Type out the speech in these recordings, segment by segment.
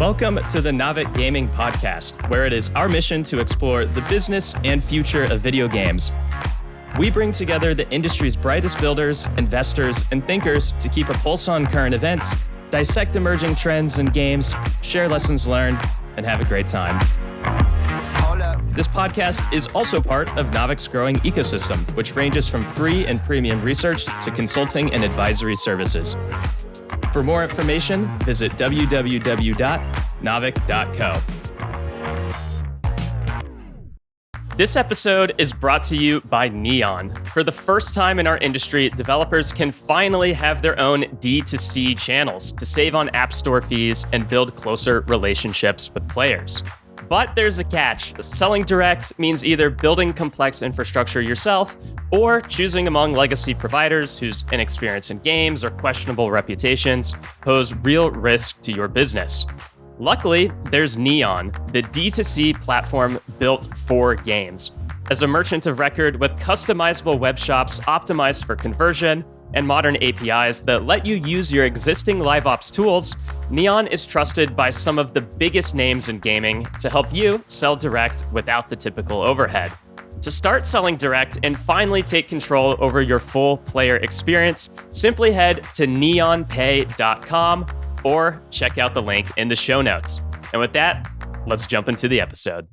Welcome to the Navic Gaming Podcast, where it is our mission to explore the business and future of video games. We bring together the industry's brightest builders, investors, and thinkers to keep a pulse on current events, dissect emerging trends in games, share lessons learned, and have a great time. This podcast is also part of Navic's growing ecosystem, which ranges from free and premium research to consulting and advisory services. For more information, visit www.navic.co. This episode is brought to you by Neon. For the first time in our industry, developers can finally have their own D2C channels to save on App Store fees and build closer relationships with players. But there's a catch. Selling direct means either building complex infrastructure yourself or choosing among legacy providers whose inexperience in games or questionable reputations pose real risk to your business. Luckily, there's Neon, the D2C platform built for games. As a merchant of record with customizable web shops optimized for conversion and modern APIs that let you use your existing LiveOps tools, Neon is trusted by some of the biggest names in gaming to help you sell direct without the typical overhead. To start selling direct and finally take control over your full player experience, simply head to neonpay.com or check out the link in the show notes. And with that, let's jump into the episode.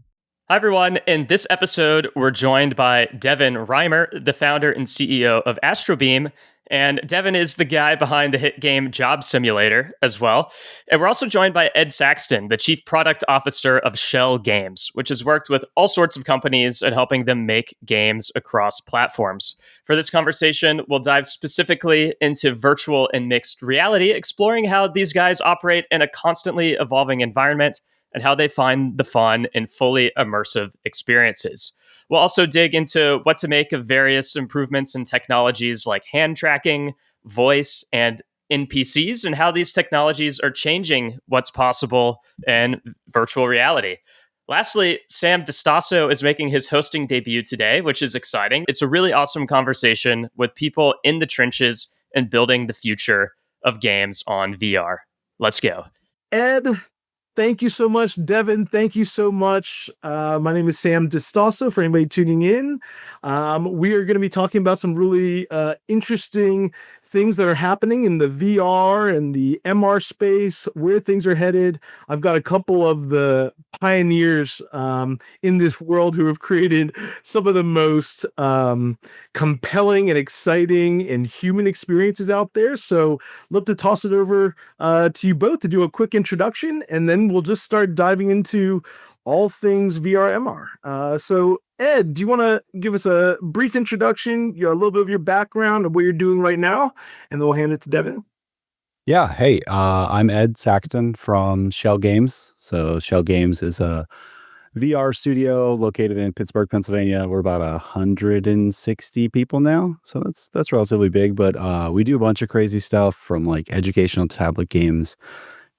Hi, everyone. In this episode, we're joined by Devin Reimer, the founder and CEO of AstroBeam. And Devin is the guy behind the hit game Job Simulator as well. And we're also joined by Ed Saxton, the Chief Product Officer of Schell Games, which has worked with all sorts of companies and helping them make games across platforms. For this conversation, we'll dive specifically into virtual and mixed reality, exploring how these guys operate in a constantly evolving environment and how they find the fun in fully immersive experiences. We'll also dig into what to make of various improvements in technologies like hand tracking, voice, and NPCs, and how these technologies are changing what's possible in virtual reality. Lastly, Sam Distaso is making his hosting debut today, which is exciting. It's a really awesome conversation with people in the trenches and building the future of games on VR. Let's go. Ed, thank you so much. Devin, thank you so much. My name is Sam Distaso, for anybody tuning in. We are going to be talking about some really interesting things that are happening in the VR and the MR space, where things are headed. I've got a couple of the pioneers in this world who have created some of the most compelling and exciting and human experiences out there. So love to toss it over to you both to do a quick introduction, and then we'll just start diving into all things VR MR. So Ed, do you want to give us a brief introduction, a little bit of your background and what you're doing right now, and then we'll hand it to Devin? Yeah. Hey, I'm Ed Saxton from Schell Games. So Schell Games is a VR studio located in Pittsburgh, Pennsylvania. We're about 160 people now, so that's relatively big. But we do a bunch of crazy stuff, from like educational tablet games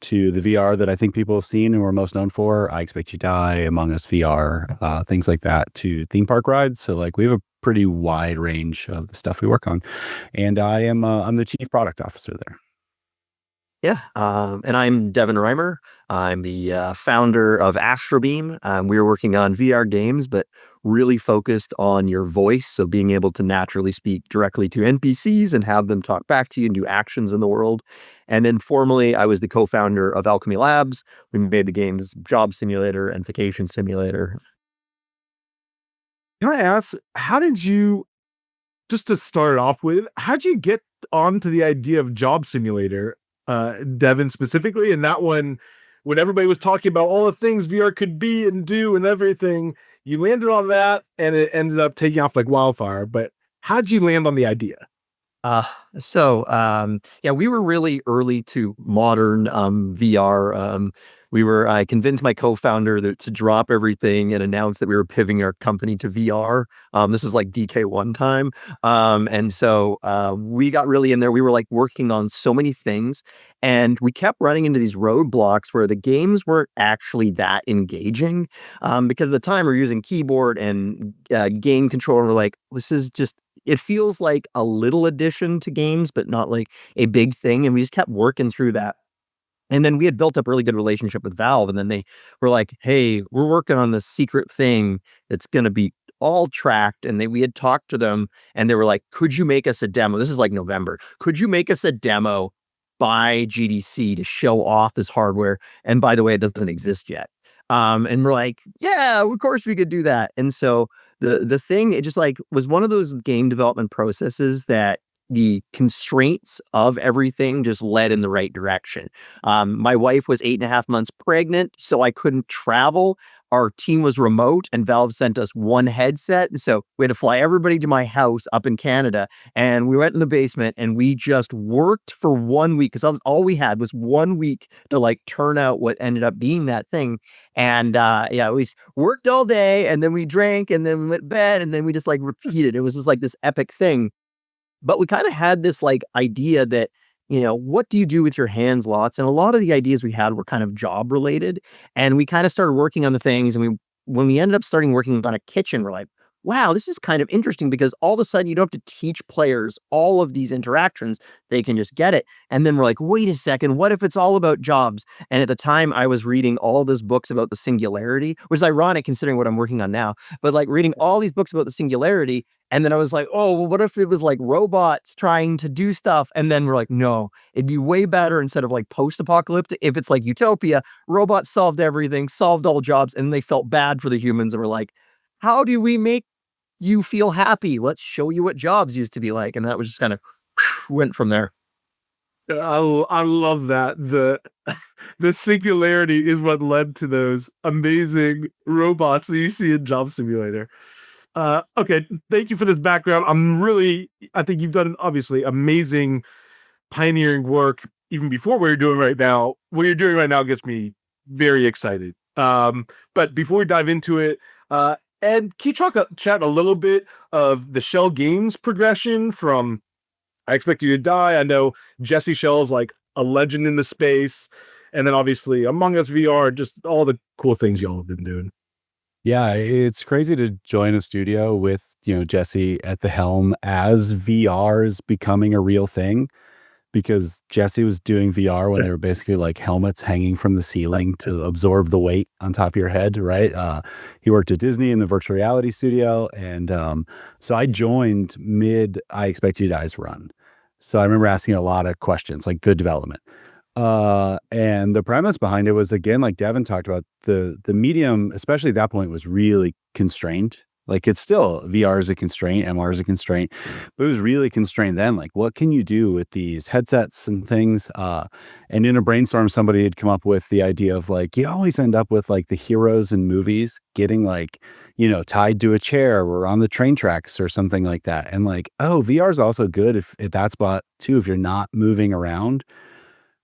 to the VR that I think people have seen and we're most known for, I Expect You Die, Among Us VR, things like that, to theme park rides. So like we have a pretty wide range of the stuff we work on, and I'm the Chief Product Officer there. Yeah, and I'm Devin Reimer. I'm the founder of AstroBeam. We're working on VR games, but really focused on your voice. So being able to naturally speak directly to NPCs and have them talk back to you and do actions in the world. And then formally, I was the co-founder of Alchemy Labs. We made the games Job Simulator and Vacation Simulator. Can I ask, how did you, just to start off with, how'd you get onto the idea of Job Simulator? Devin specifically, and that one, when everybody was talking about all the things VR could be and do and everything, you landed on that and it ended up taking off like wildfire. But how'd you land on the idea? We were really early to modern VR. I convinced my co-founder to drop everything and announce that we were pivoting our company to VR. This is like DK1 time. We got really in there. We were like working on so many things, and we kept running into these roadblocks where the games weren't actually that engaging. Because at the time we're using keyboard and game controller. We're like, this is just, it feels like a little addition to games, but not like a big thing. And we just kept working through that. And then we had built up a really good relationship with Valve. And then they were like, hey, we're working on this secret thing that's going to be all tracked. And we had talked to them and they were like, could you make us a demo? This is like November. Could you make us a demo by GDC to show off this hardware? And by the way, it doesn't exist yet. And we're like, yeah, of course we could do that. And so the thing, it just like was one of those game development processes that the constraints of everything just led in the right direction. My wife was 8.5 months pregnant, so I couldn't travel. Our team was remote, and Valve sent us one headset. And so we had to fly everybody to my house up in Canada. And we went in the basement and we just worked for 1 week because that was all we had was 1 week to like turn out what ended up being that thing. And yeah, we worked all day and then we drank and then we went to bed and then we just like repeated. It was just like this epic thing. But we kind of had this like idea that, what do you do with your hands lots? And a lot of the ideas we had were kind of job related. And we kind of started working on the things. And when we ended up starting working on a kitchen, we're like, wow, this is kind of interesting because all of a sudden you don't have to teach players all of these interactions. They can just get it. And then we're like, wait a second, what if it's all about jobs? And at the time I was reading all those books about the singularity, which is ironic considering what I'm working on now, but like reading all these books about the singularity. And then I was like, oh, well, what if it was like robots trying to do stuff? And then we're like, no, it'd be way better instead of like post-apocalyptic. If it's like utopia, robots solved everything, solved all jobs, and they felt bad for the humans. And we're like, how do we make you feel happy? Let's show you what jobs used to be like. And that was just kind of went from there. I love that. The singularity is what led to those amazing robots that you see in Job Simulator. Okay, thank you for this background. I think you've done obviously amazing pioneering work even before what you're doing right now. What you're doing right now gets me very excited. But before we dive into it, Ed, can you chat a little bit of the Schell Games progression from I Expect You to Die? I know Jesse Schell is like a legend in the space. And then obviously Among Us VR, just all the cool things y'all have been doing. Yeah, it's crazy to join a studio with, Jesse at the helm as VR is becoming a real thing, because Jesse was doing VR when they were basically like helmets hanging from the ceiling to absorb the weight on top of your head, right? He worked at Disney in the virtual reality studio. And so I joined mid I Expect You to Die's run. So I remember asking a lot of questions, like good development. And the premise behind it was, again, like Devin talked about, the medium, especially at that point, was really constrained. Like it's still VR is a constraint, MR is a constraint, but it was really constrained then. Like, what can you do with these headsets and things? And in a brainstorm, somebody had come up with the idea of like, you always end up with like the heroes in movies getting like, tied to a chair or on the train tracks or something like that. And like, oh, VR is also good if at that spot too, if you're not moving around.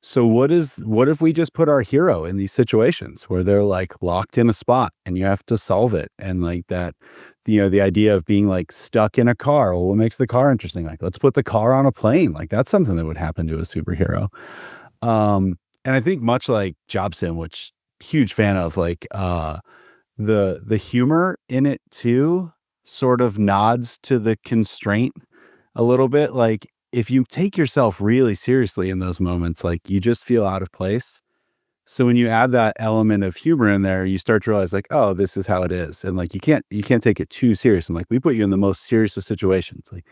So what if we just put our hero in these situations where they're like locked in a spot and you have to solve it? And like that, the idea of being like stuck in a car. Well, what makes the car interesting? Like, let's put the car on a plane. Like that's something that would happen to a superhero. And I think much like Job Sim, which huge fan of, like the humor in it too sort of nods to the constraint a little bit. Like if you take yourself really seriously in those moments, like you just feel out of place. So when you add that element of humor in there, you start to realize like, oh, this is how it is. And like, you can't take it too serious. And like, we put you in the most serious of situations. Like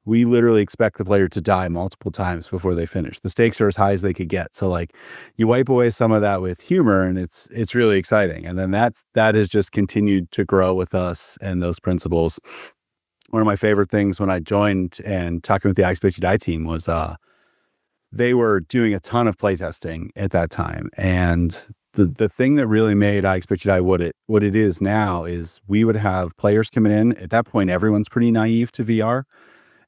we literally expect the player to die multiple times before they finish. The stakes are as high as they could get. So like you wipe away some of that with humor and it's really exciting. And then that has just continued to grow with us and those principles. One of my favorite things when I joined and talking with the I Expect You to Die team was they were doing a ton of playtesting at that time. And the thing that really made I Expect You to Die what it is now is we would have players coming in. At that point, everyone's pretty naive to VR,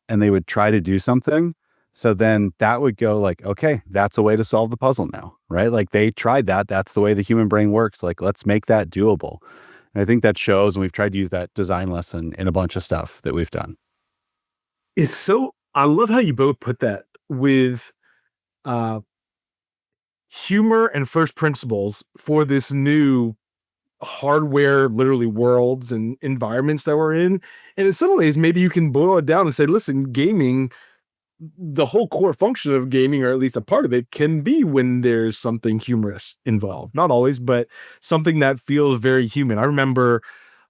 and they would try to do something. So then that would go like, okay, that's a way to solve the puzzle now, right? Like they tried that. That's the way the human brain works. Like, let's make that doable. And I think that shows, and we've tried to use that design lesson in a bunch of stuff that we've done. I love how you both put that with uh, humor and first principles for this new hardware, literally worlds and environments that we're in. And in some ways, maybe you can boil it down and say, listen, gaming the whole core function of gaming, or at least a part of it, can be when there's something humorous involved. Not always, but something that feels very human. I remember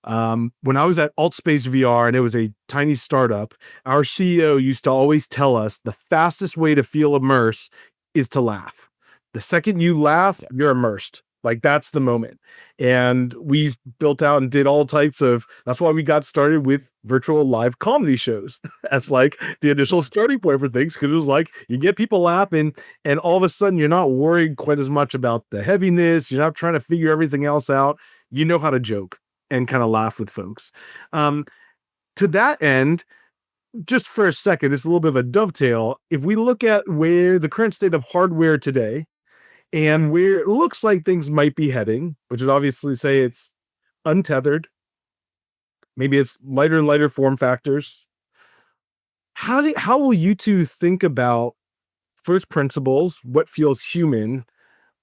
when I was at Altspace VR and it was a tiny startup, our CEO used to always tell us the fastest way to feel immersed is to laugh. The second you laugh, you're immersed. Like that's the moment. And we built out and did all types of, that's why we got started with virtual live comedy shows as like the initial starting point for things. Cause it was like, you get people laughing and all of a sudden you're not worried quite as much about the heaviness. You're not trying to figure everything else out. You know how to joke and kind of laugh with folks. To that end, just for a second, it's a little bit of a dovetail. If we look at where the current state of hardware today and where it looks like things might be heading, which is obviously say it's untethered, maybe it's lighter and lighter form factors. How will you two think about first principles, what feels human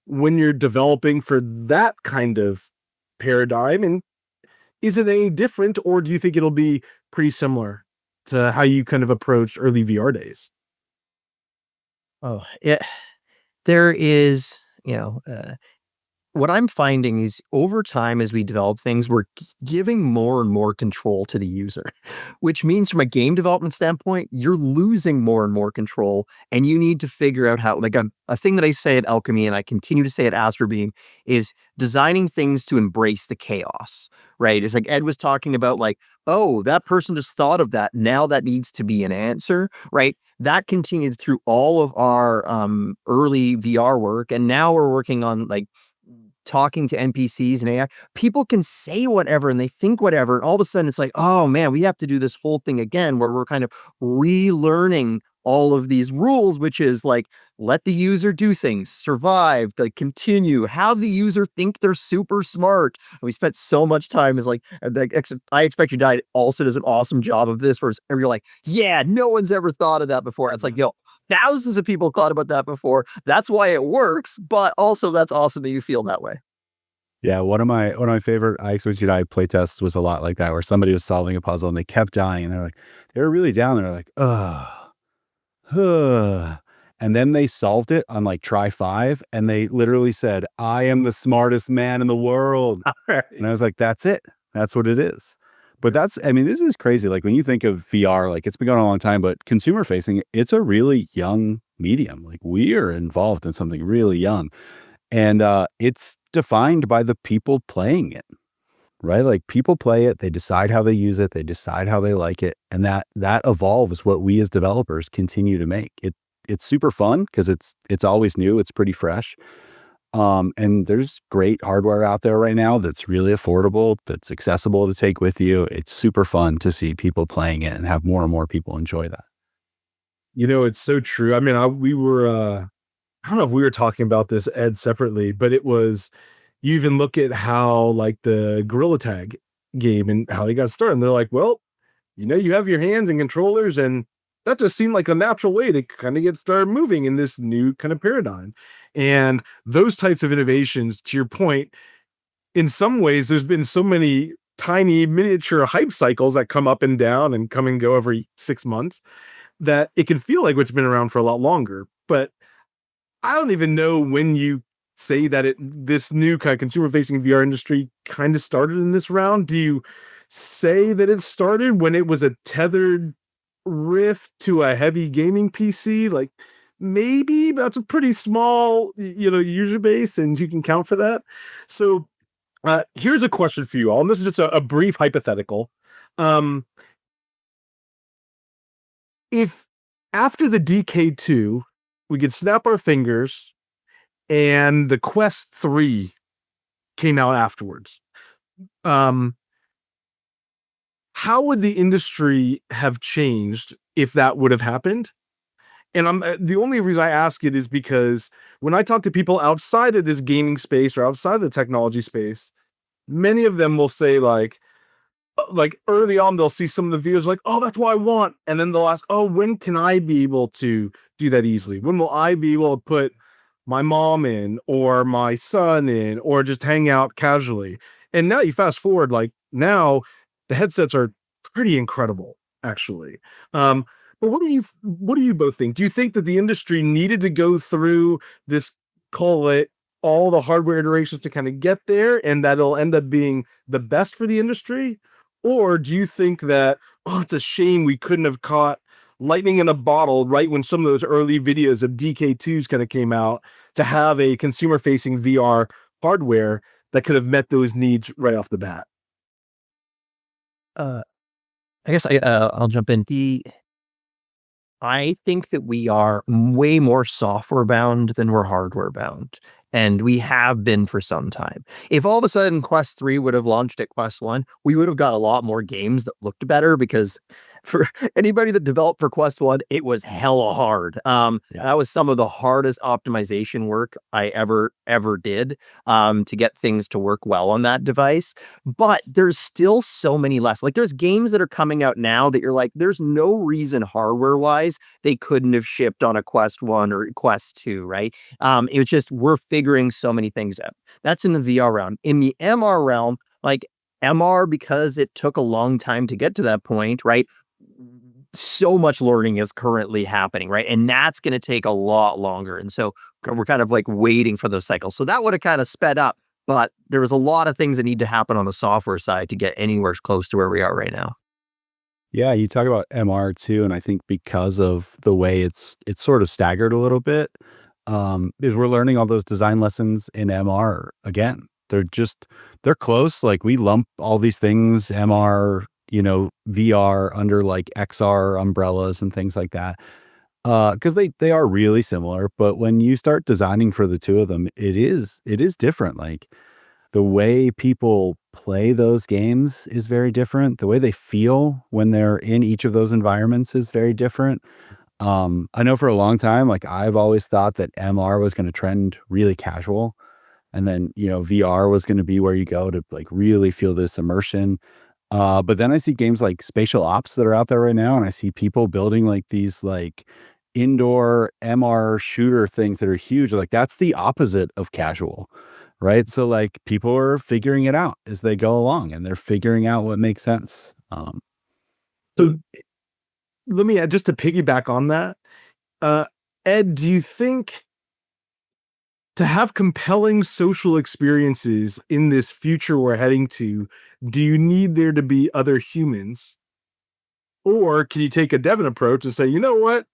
when you're developing for that kind of paradigm? And is it any different, or do you think it'll be pretty similar to how you kind of approached early VR days? Oh, yeah. There is, what I'm finding is over time as we develop things, we're giving more and more control to the user, which means from a game development standpoint, you're losing more and more control. And you need to figure out how, like a thing that I say at Alchemy and I continue to say at AstroBeam is designing things to embrace the chaos, right? It's like Ed was talking about like, oh, that person just thought of that. Now that needs to be an answer, right? That continued through all of our early VR work. And now we're working on like talking to NPCs and AI, people can say whatever and they think whatever. And all of a sudden it's like, oh man, we have to do this whole thing again where we're kind of relearning all of these rules, which is like, let the user do things, survive, like continue, have the user think they're super smart. And we spent so much time as like, I Expect You Died also does an awesome job of this, where you're like, yeah, no one's ever thought of that before. It's like, thousands of people thought about that before. That's why it works, but also that's awesome that you feel that way. Yeah, one of my favorite I Expect You to Die playtests was a lot like that, where somebody was solving a puzzle and they kept dying, and they were really down. They're like, ugh. And then they solved it on like try 5, and they literally said, I am the smartest man in the world. And I was like, that's it. That's what it is. But this is crazy. Like when you think of VR, like it's been going on a long time, but consumer facing, it's a really young medium. Like we are involved in something really young, and it's defined by the people playing it. Right? Like people play it, they decide how they use it, they decide how they like it, and that evolves what we as developers continue to make. It's super fun because it's always new, it's pretty fresh. And there's great hardware out there right now that's really affordable, that's accessible to take with you. It's super fun to see people playing it and have more and more people enjoy that. It's so true. I mean, we were I don't know if we were talking about this, Ed, separately, but it was, you even look at how like the Gorilla Tag game and how they got started. And they're like, well, you have your hands and controllers, and that just seemed like a natural way to kind of get started moving in this new kind of paradigm. And those types of innovations, to your point, in some ways, there's been so many tiny miniature hype cycles that come up and down and come and go every 6 months that it can feel like it's been around for a lot longer. But I don't even know when you say that this new kind of consumer facing VR industry kind of started in this round. Do you say that it started when it was a tethered Rift to a heavy gaming PC? Like maybe that's a pretty small, user base, and you can count for that. So here's a question for you all, and this is just a brief hypothetical. Um, if after the DK2, we could snap our fingers and the Quest 3 came out afterwards, how would the industry have changed if that would have happened? And the only reason I ask it is because when I talk to people outside of this gaming space or outside of the technology space, many of them will say like early on, they'll see some of the videos like, oh, that's what I want. And then they'll ask, oh, when can I be able to do that easily? When will I be able to put my mom in or my son in or just hang out casually? And now you fast forward, like now the headsets are pretty incredible, actually. But But what do you both think? Do you think that the industry needed to go through this, call it, all the hardware iterations to kind of get there, and that'll end up being the best for the industry? Or do you think that, oh, it's a shame we couldn't have caught lightning in a bottle right when some of those early videos of DK2s kind of came out, to have a consumer facing VR hardware that could have met those needs right off the bat? Uh, I guess I'll jump in. I think that we are way more software bound than we're hardware bound. And we have been for some time. If all of a sudden Quest 3 would have launched at Quest 1, we would have got a lot more games that looked better, because for anybody that developed for Quest 1, it was hella hard. That was some of the hardest optimization work I ever did, to get things to work well on that device. But there's still so many less. Like, there's games that are coming out now that you're like, there's no reason hardware wise they couldn't have shipped on a Quest 1 or Quest 2, right? It was just, we're figuring so many things out. That's in the VR realm. In the MR realm, like MR, because it took a long time to get to that point, right? So much learning is currently happening, right? And that's going to take a lot longer. And so we're kind of like waiting for those cycles. So that would have kind of sped up, but there was a lot of things that need to happen on the software side to get anywhere close to where we are right now. Yeah, you talk about MR too, and I think because of the way it's sort of staggered a little bit, is we're learning all those design lessons in MR again. They're close. Like, we lump all these things, MR, VR, under like XR umbrellas and things like that, because they are really similar. But when you start designing for the two of them, it is different. Like, the way people play those games is very different. The way they feel when they're in each of those environments is very different. I know for a long time, like, I've always thought that MR was going to trend really casual, and then, VR was going to be where you go to like really feel this immersion. But then I see games like Spatial Ops that are out there right now, and I see people building like these like indoor MR shooter things that are huge. Like, that's the opposite of casual, right? So like, people are figuring it out as they go along, and they're figuring out what makes sense. So let me add, just to piggyback on that, uh, Ed, do you think to have compelling social experiences in this future we're heading to, do you need there to be other humans? Or can you take a Devin approach and say, you know what?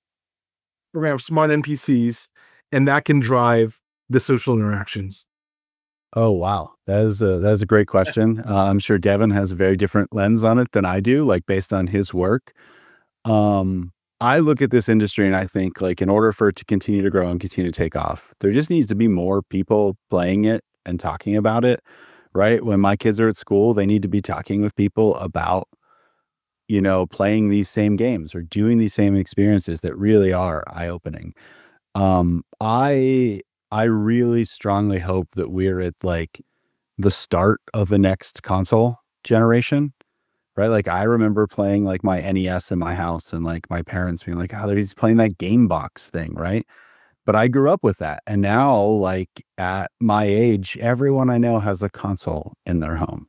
We're gonna have smart NPCs, and that can drive the social interactions. Oh, wow. That is a great question. I'm sure Devin has a very different lens on it than I do, like, based on his work. I look at this industry and I think, like, in order for it to continue to grow and continue to take off, there just needs to be more people playing it and talking about it, right? When my kids are at school, they need to be talking with people about, playing these same games or doing these same experiences that really are eye-opening. I really strongly hope that we're at like the start of the next console generation, right? Like, I remember playing like my NES in my house, and like my parents being like, "Oh, he's playing that game box thing," right? But I grew up with that, and now, like, at my age, everyone I know has a console in their home,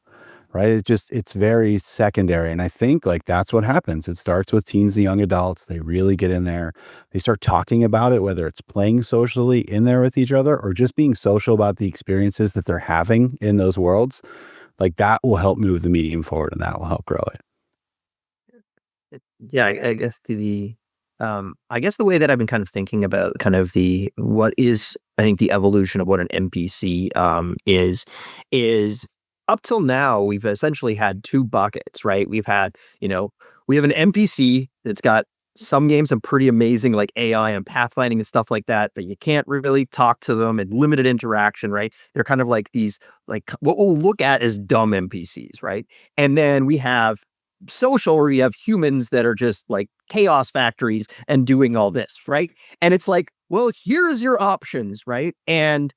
right? It's very secondary. And I think like that's what happens. It starts with teens and young adults. They really get in there. They start talking about it, whether it's playing socially in there with each other or just being social about the experiences that they're having in those worlds. Like, that will help move the medium forward, and that will help grow it. Yeah, I guess I guess the way that I've been kind of thinking about kind of what is, I think, the evolution of what an NPC is up till now, we've essentially had two buckets, right? We have an NPC that's got some games, some pretty amazing like AI and pathfinding and stuff like that, but you can't really talk to them and limited interaction, right? They're kind of like these, like what we'll look at as dumb NPCs, right? And then we have social, where you have humans that are just like chaos factories and doing all this, right? And it's like, well, here's your options, right? And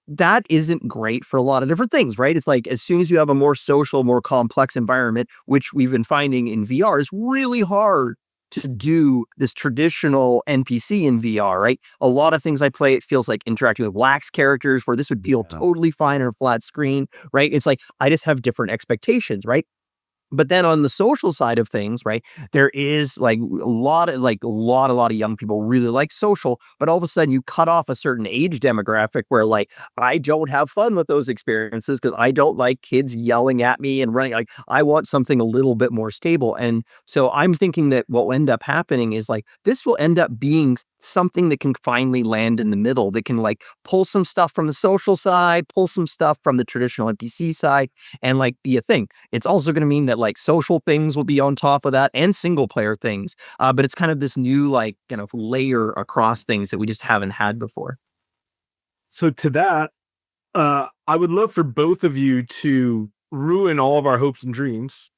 that isn't great for a lot of different things, right? It's like, as soon as you have a more social, more complex environment, which we've been finding in VR is really hard to do this traditional NPC in VR, right? A lot of things I play, it feels like interacting with wax characters, where this would feel Yeah. totally fine on a flat screen, right? It's like, I just have different expectations, right? But then on the social side of things, right, there is like a lot of young people really like social, but all of a sudden you cut off a certain age demographic where like I don't have fun with those experiences because I don't like kids yelling at me and running. Like I want something a little bit more stable. And so I'm thinking that what will end up happening is like this will end up being something that can finally land in the middle, that can like pull some stuff from the social side, pull some stuff from the traditional NPC side, and like be a thing. It's also going to mean that like social things will be on top of that and single player things. But it's kind of this new like kind of layer across things that we just haven't had before. So to that, I would love for both of you to ruin all of our hopes and dreams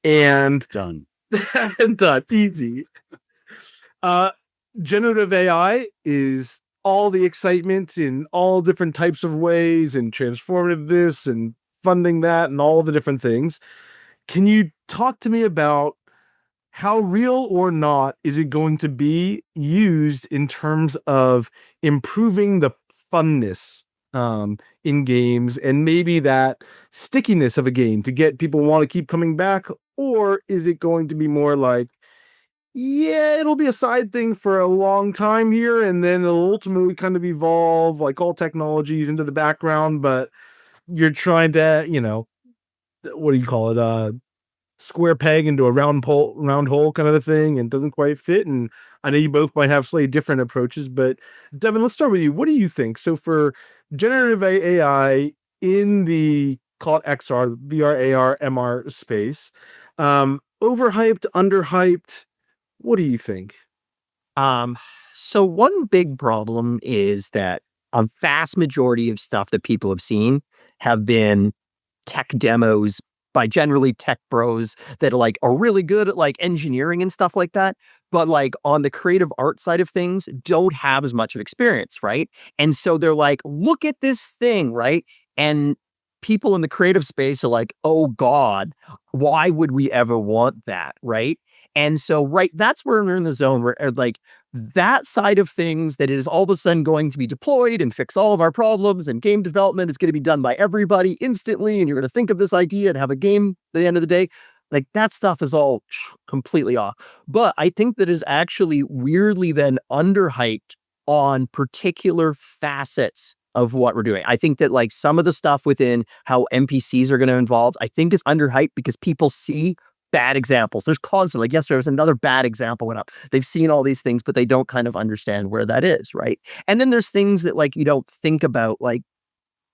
and Done. and done. Easy. Generative AI is all the excitement in all different types of ways and transformative this and funding that and all the different things. Can you talk to me about how real or not is it going to be used in terms of improving the funness in games and maybe that stickiness of a game to get people want to keep coming back? Or is it going to be more like, yeah, it'll be a side thing for a long time here, and then it'll ultimately kind of evolve like all technologies into the background, but you're trying to, what do you call it? Square peg into a round hole kind of a thing, and doesn't quite fit. And I know you both might have slightly different approaches, but Devin, let's start with you. What do you think? So for generative AI in the call it XR, VR, AR, MR space, overhyped, underhyped, what do you think? Um, so one big problem is that a vast majority of stuff that people have seen have been tech demos by generally tech bros that are really good at like engineering and stuff like that, but like on the creative art side of things don't have as much of experience, right? And so they're like, look at this thing, right? And people in the creative space are like, oh God, why would we ever want that, right? And so, right, that's where we're in the zone where like that side of things that is all of a sudden going to be deployed and fix all of our problems, and game development is going to be done by everybody instantly, and you're going to think of this idea and have a game at the end of the day. Like that stuff is all completely off. But I think that is actually weirdly then underhyped on particular facets of what we're doing. I think that like some of the stuff within how NPCs are going to evolve, I think is underhyped because people see bad examples. There's constantly, like yesterday was another bad example went up. They've seen all these things, but they don't kind of understand where that is, right? And then there's things that like you don't think about, like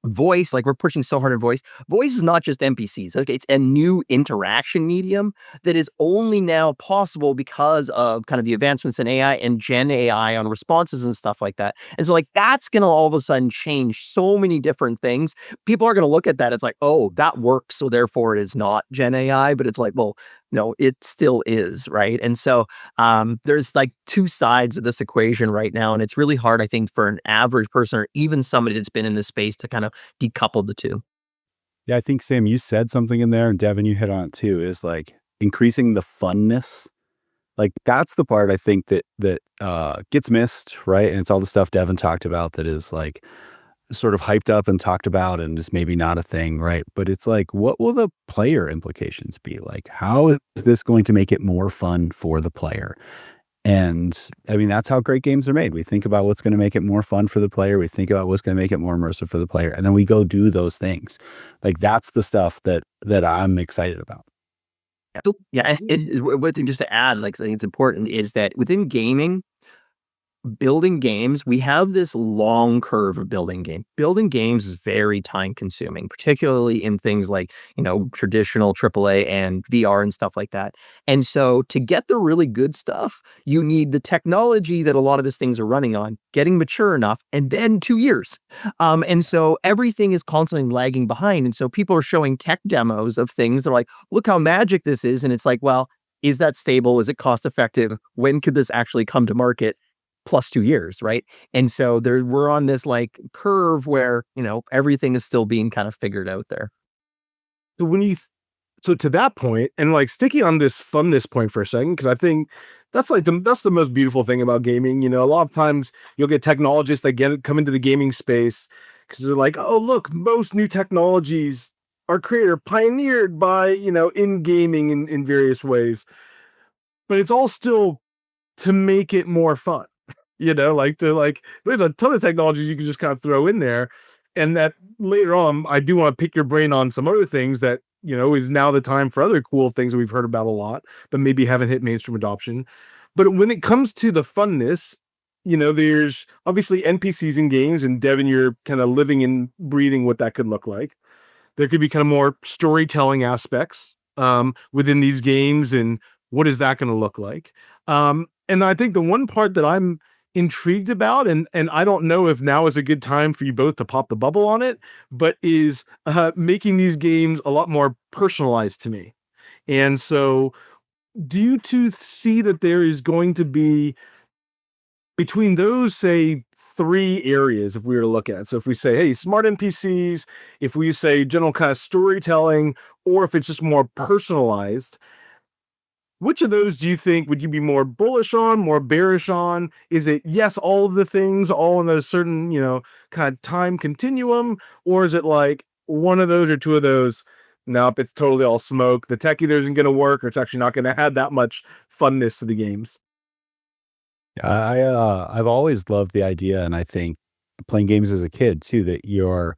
voice, like we're pushing so hard on voice. Voice is not just NPCs. Okay, it's a new interaction medium that is only now possible because of kind of the advancements in AI and Gen AI on responses and stuff like that. And so like that's going to all of a sudden change so many different things. People are going to look at that. It's like, oh, that works. So therefore it is not Gen AI, but it's like, well, no, it still is, right? And so there's like two sides of this equation right now. And it's really hard, I think, for an average person or even somebody that's been in this space to kind of decouple the two. Yeah, I think Sam, you said something in there, and Devin, you hit on it too, is like increasing the funness. Like that's the part I think that gets missed, right? And it's all the stuff Devin talked about that is like sort of hyped up and talked about and is maybe not a thing, right? But it's like, what will the player implications be? Like, how is this going to make it more fun for the player? And I mean, that's how great games are made. We think about what's going to make it more fun for the player. We think about what's going to make it more immersive for the player. And then we go do those things. Like that's the stuff that I'm excited about. Yeah, one thing just to add, like I think it's important is that within gaming, building games, we have this long curve of building game. Building games is very time consuming, particularly in things like, traditional AAA and VR and stuff like that. And so to get the really good stuff, you need the technology that a lot of these things are running on, getting mature enough, and then 2 years. And so everything is constantly lagging behind. And so people are showing tech demos of things. They're like, look how magic this is. And it's like, well, is that stable? Is it cost effective? When could this actually come to market? Plus 2 years, right? And so we're on this like curve where, everything is still being kind of figured out there. So so to that point, and like sticking on this funness point for a second, because I think that's like that's the most beautiful thing about gaming. A lot of times you'll get technologists that come into the gaming space because they're like, oh, look, most new technologies our creator, pioneered by, in gaming in various ways. But it's all still to make it more fun. There's a ton of technologies you can just kind of throw in there. And that later on, I do want to pick your brain on some other things that, is now the time for other cool things that we've heard about a lot, but maybe haven't hit mainstream adoption. But when it comes to the funness, there's obviously NPCs in games, and Devin, you're kind of living and breathing what that could look like. There could be kind of more storytelling aspects within these games, and what is that going to look like? And I think the one part that I'm intrigued about, and I don't know if now is a good time for you both to pop the bubble on it, but is making these games a lot more personalized to me. And so, do you two see that there is going to be, between those, say, three areas, if we were to look at it? So if we say, hey, smart NPCs, if we say general kind of storytelling, or if it's just more personalized, which of those do you think would you be more bullish on, more bearish on? Is it yes, all of the things, all in a certain, kind of time continuum? Or is it like one of those or two of those? Nope, it's totally all smoke. The tech either isn't going to work, or it's actually not going to add that much funness to the games. I've always loved the idea, and I think playing games as a kid too, that your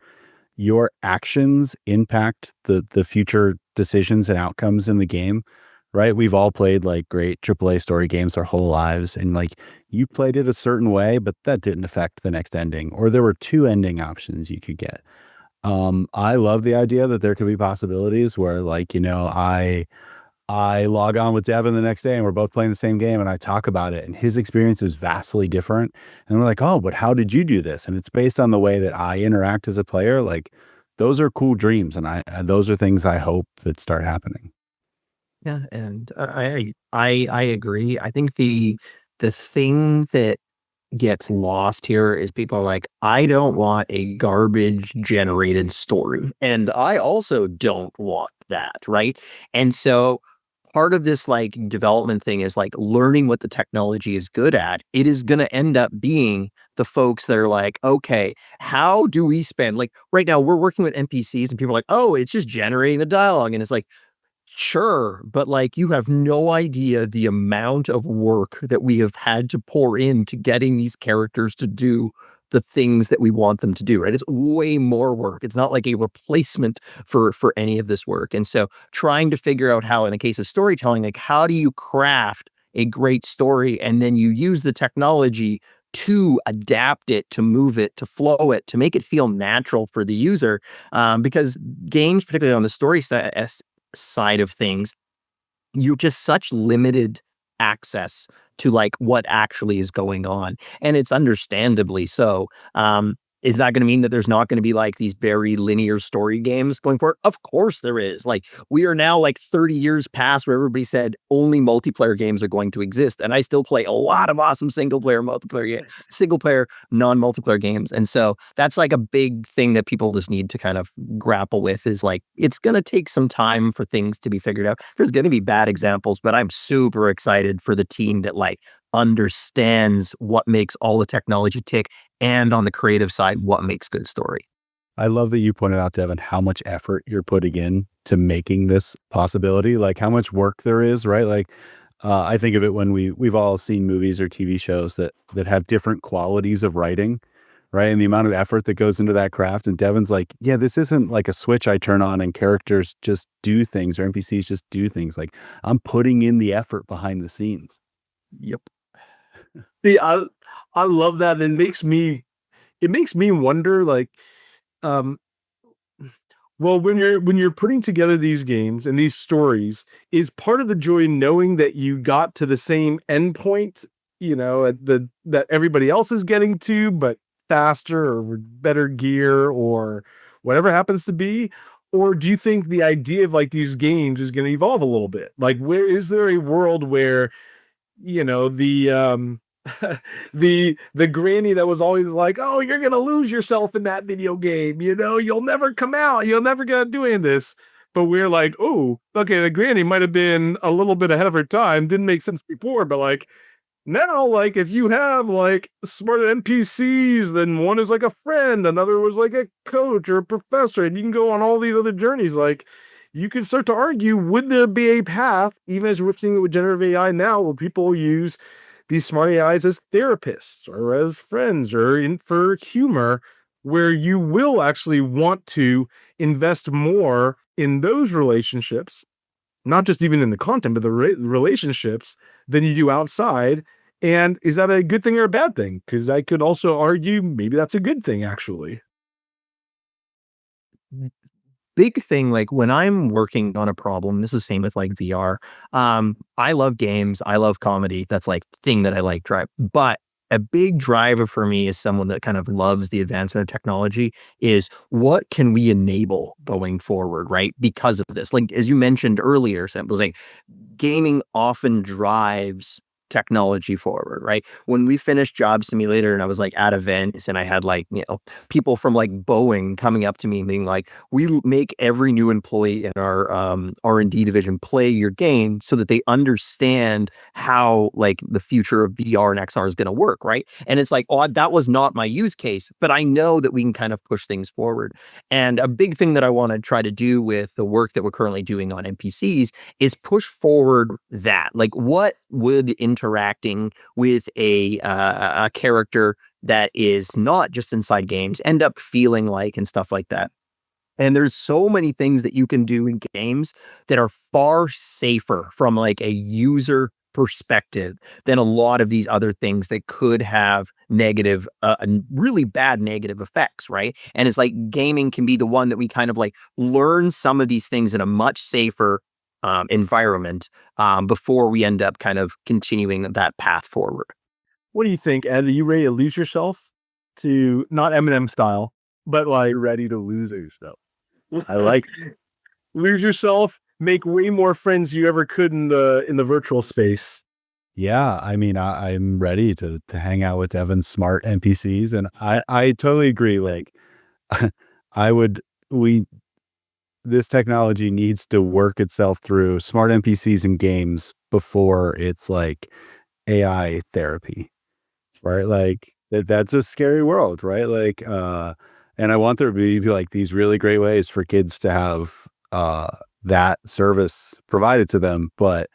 actions impact the future decisions and outcomes in the game, right? We've all played like great AAA story games our whole lives, and like you played it a certain way, but that didn't affect the next ending, or there were two ending options you could get. I love the idea that there could be possibilities where, like, I log on with Devin the next day and we're both playing the same game, and I talk about it and his experience is vastly different. And we're like, oh, but how did you do this? And it's based on the way that I interact as a player. Like, those are cool dreams. And those are things I hope that start happening. Yeah, and I agree. I think the thing that gets lost here is people are like, I don't want a garbage generated story. And I also don't want that, right? And so part of this like development thing is like learning what the technology is good at. It is going to end up being the folks that are like, okay, how do we spend, like right now we're working with NPCs and people are like, oh, it's just generating the dialogue. And it's like, sure, but like you have no idea the amount of work that we have had to pour into getting these characters to do the things that we want them to do, right? It's way more work. It's not like a replacement for any of this work. And so trying to figure out how, in the case of storytelling, like how do you craft a great story and then you use the technology to adapt it, to move it, to flow it, to make it feel natural for the user. Because games, particularly on the story side of things, you just such limited access to like what actually is going on, and it's understandably so. Is that going to mean that there's not going to be like these very linear story games going forward? Of course there is. Like we are now like 30 years past where everybody said only multiplayer games are going to exist, and I still play a lot of awesome single player non-multiplayer games. And so that's like a big thing that people just need to kind of grapple with, is like it's going to take some time for things to be figured out. There's going to be bad examples, but I'm super excited for the team that like understands what makes all the technology tick, and on the creative side, what makes good story. I love that you pointed out, Devin, how much effort you're putting in to making this possibility, like how much work there is, right? Like, I think of it when we've all seen movies or TV shows that have different qualities of writing, right? And the amount of effort that goes into that craft. And Devin's like, yeah, this isn't like a switch I turn on and characters just do things, or NPCs just do things. Like, I'm putting in the effort behind the scenes. Yep. See, I love that. And it makes me wonder, like, um, well, when you're putting together these games and these stories, is part of the joy knowing that you got to the same endpoint, at that everybody else is getting to, but faster or with better gear or whatever happens to be? Or do you think the idea of like these games is going to evolve a little bit? Like, where is there a world where, the the granny that was always like, oh, you're gonna lose yourself in that video game, you'll never come out, you'll never gonna do any of this. But we're like, oh, okay, the granny might have been a little bit ahead of her time, didn't make sense before, but like Now, like, if you have like smart NPCs, then one is like a friend, another was like a coach or a professor, and you can go on all these other journeys. Like, you can start to argue, would there be a path, even as we're seeing it with generative AI now, where people use these smart AIs as therapists or as friends or in for humor, where you will actually want to invest more in those relationships, not just even in the content, but the relationships than you do outside. And is that a good thing or a bad thing? Because I could also argue maybe that's a good thing, actually. Big thing, like when I'm working on a problem, this is same with like VR. I love games, I love comedy. That's like thing that I like drive. But a big driver for me is someone that kind of loves the advancement of technology is what can we enable going forward, right? Because of this. Like as you mentioned earlier, Sam, was like gaming often drives technology forward, right? When we finished Job Simulator and I was like at events and I had like, people from like Boeing coming up to me being like, we make every new employee in our R&D division play your game so that they understand how like the future of VR and XR is going to work, right? And it's like, oh, that was not my use case, but I know that we can kind of push things forward. And a big thing that I want to try to do with the work that we're currently doing on NPCs is push forward that. Like, what would interacting with a character that is not just inside games end up feeling like and stuff like that? And there's so many things that you can do in games that are far safer from like a user perspective than a lot of these other things that could have negative, really bad negative effects, right? And it's like gaming can be the one that we kind of like learn some of these things in a much safer environment before we end up kind of continuing that path forward. What do you think, Ed? Are you ready to lose yourself to not Eminem style, but like You're ready to lose yourself. I like lose yourself, make way more friends you ever could in the virtual space? Yeah, I mean, I'm ready to hang out with Devin's smart NPCs, and I totally agree. Like, I would we this technology needs to work itself through smart NPCs in games before it's like AI therapy, right? Like that's a scary world, right? Like, and I want there to be like these really great ways for kids to have that service provided to them, but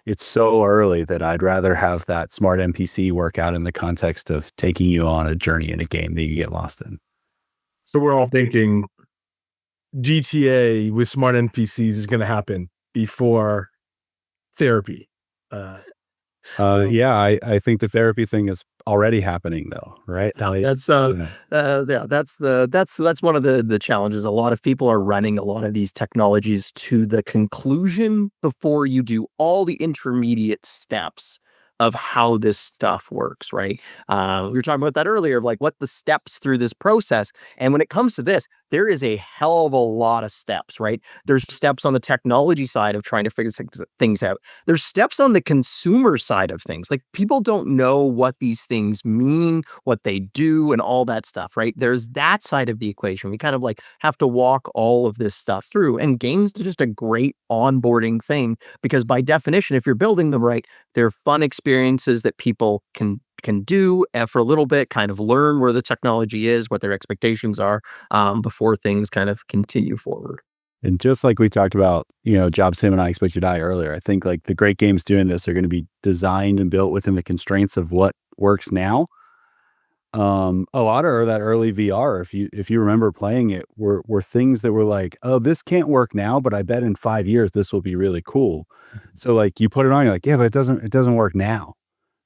it's so early that I'd rather have that smart NPC work out in the context of taking you on a journey in a game that you get lost in. So we're all thinking GTA with smart NPCs is going to happen before therapy. Uh, Yeah, I think the therapy thing is already happening though, right? Like, That's yeah. yeah, that's one of the challenges. A lot of people are running a lot of these technologies to the conclusion before you do all the intermediate steps of how this stuff works, right? We were talking about that earlier, of like what the steps through this process. And when it comes to this, there is a hell of a lot of steps, right? There's steps on the technology side of trying to figure things out. There's steps on the consumer side of things. Like people don't know what these things mean, what they do, and all that stuff, right? There's that side of the equation. We kind of like have to walk all of this stuff through. And games are just a great onboarding thing because by definition, if you're building them right, they're fun experiences that people can do for a little bit, kind of learn where the technology is, what their expectations are, before things kind of continue forward. And just like we talked about, Job Sim and I Expect You to Die earlier, I think like the great games doing this are going to be designed and built within the constraints of what works now. A lot of that early VR, if you remember playing it, were things that were like, oh, this can't work now, but I bet in 5 years this will be really cool. So like you put it on, you're like, yeah, but it doesn't work now.